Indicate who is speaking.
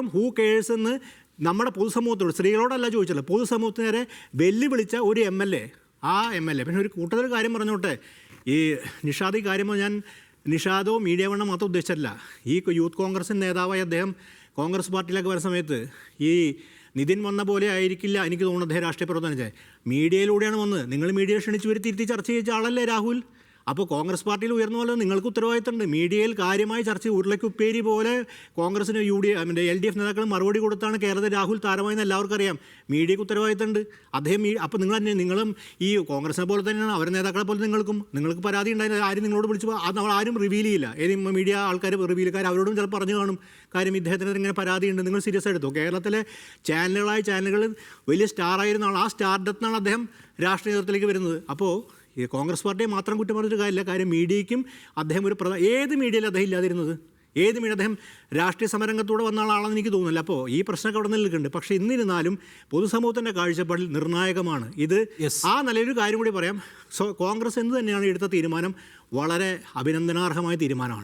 Speaker 1: അദ്ദേഹം who curse എന്ന് നമ്മുടെ പൊതുസമൂഹത്തോട്, സ്ത്രീകളോടല്ല ചോദിച്ചല്ലോ, പൊതുസമൂഹത്തിന് നേരെ വെല്ലുവിളിച്ച ഒരു MLA, ആ MLA. പിന്നെ ഒരു കൂട്ടത്തിൽ കാര്യം പറഞ്ഞോട്ടെ, ഈ നിഷാദ് ഈ കാര്യം ഞാൻ നിഷാദോ മീഡിയ വണ്ണം മാത്രം ഉദ്ദേശിച്ചല്ല. ഈ യൂത്ത് കോൺഗ്രസിൻ്റെ നേതാവായി അദ്ദേഹം കോൺഗ്രസ് പാർട്ടിയിലേക്ക് വരുന്ന സമയത്ത് ഈ നിതിൻ വന്ന പോലെ ആയിരിക്കില്ല എനിക്ക് തോന്നുന്നത് അദ്ദേഹം രാഷ്ട്രീയ പ്രവർത്തനം ചെയ്തത്. മീഡിയയിലൂടെയാണ് വന്നത്. നിങ്ങൾ മീഡിയയെ ക്ഷണിച്ച് വരുത്തിയിരുത്തി ചർച്ച ചെയ്ത ആളല്ലേ രാഹുൽ? അപ്പോൾ കോൺഗ്രസ് പാർട്ടിയിൽ ഉയർന്ന പോലെ നിങ്ങൾക്ക് ഉത്തരവാദിത്തമുണ്ട്. മീഡിയയിൽ കാര്യമായി ചർച്ച ഉരുളയ്ക്ക് ഉപ്പേരി പോലെ കോൺഗ്രസിന് LDF നേതാക്കൾ മറുപടി കൊടുത്താണ് കേരളത്തിൽ രാഹുൽ താരമായെന്ന് എല്ലാവർക്കും അറിയാം. മീഡിയയ്ക്ക് ഉത്തരവാദിത്തമുണ്ട്. അദ്ദേഹം അപ്പോൾ നിങ്ങളും ഈ കോൺഗ്രസിനെ പോലെ തന്നെയാണ് അവരുടെ നേതാക്കളെ പോലെ നിങ്ങൾക്ക് പരാതി ഉണ്ടായില്ല. ആരും നിങ്ങളോട് വിളിച്ച് അത് നമ്മൾ ആരും റിവീൽ ചെയ്യില്ല. ഏത് മീഡിയ ആൾക്കാർ റിവീൽക്കാർ അവരോടും ചിലപ്പോൾ പറഞ്ഞു കാണും കാര്യം ഇദ്ദേഹത്തിന് ഇങ്ങനെ പരാതിയുണ്ട്, നിങ്ങൾ സീരിയസ് എടുത്തോ. കേരളത്തിലെ ചാനലുകൾ വലിയ സ്റ്റാറായിരുന്ന ആൾ, ആ സ്റ്റാർഡത്താണ് അദ്ദേഹം രാഷ്ട്രീയ നേതൃത്വത്തിലേക്ക് വരുന്നത്. അപ്പോൾ ഈ കോൺഗ്രസ് പാർട്ടിയെ മാത്രം കുറ്റം പറഞ്ഞിട്ട് കാര്യമില്ല. കാര്യം മീഡിയയ്ക്കും അദ്ദേഹം ഏത് മീഡിയയിൽ അദ്ദേഹം ഇല്ലാതിരുന്നത്? ഏത് മീഡിയ? അദ്ദേഹം രാഷ്ട്രീയ സമരംഗത്തൂടെ വന്ന ആളാണെന്ന് എനിക്ക് തോന്നുന്നില്ല. അപ്പോൾ ഈ പ്രശ്നമൊക്കെ അവിടെ നിൽക്കുന്നുണ്ട്. പക്ഷേ എന്നിരുന്നാലും പൊതുസമൂഹത്തിൻ്റെ കാഴ്ചപ്പാടിൽ നിർണായകമാണ് ഇത്. ആ നിലയൊരു കാര്യം കൂടി പറയാം. കോൺഗ്രസ് എന്ത് തന്നെയാണ് എടുത്ത തീരുമാനം വളരെ അഭിനന്ദനാർഹമായ തീരുമാനമാണ്.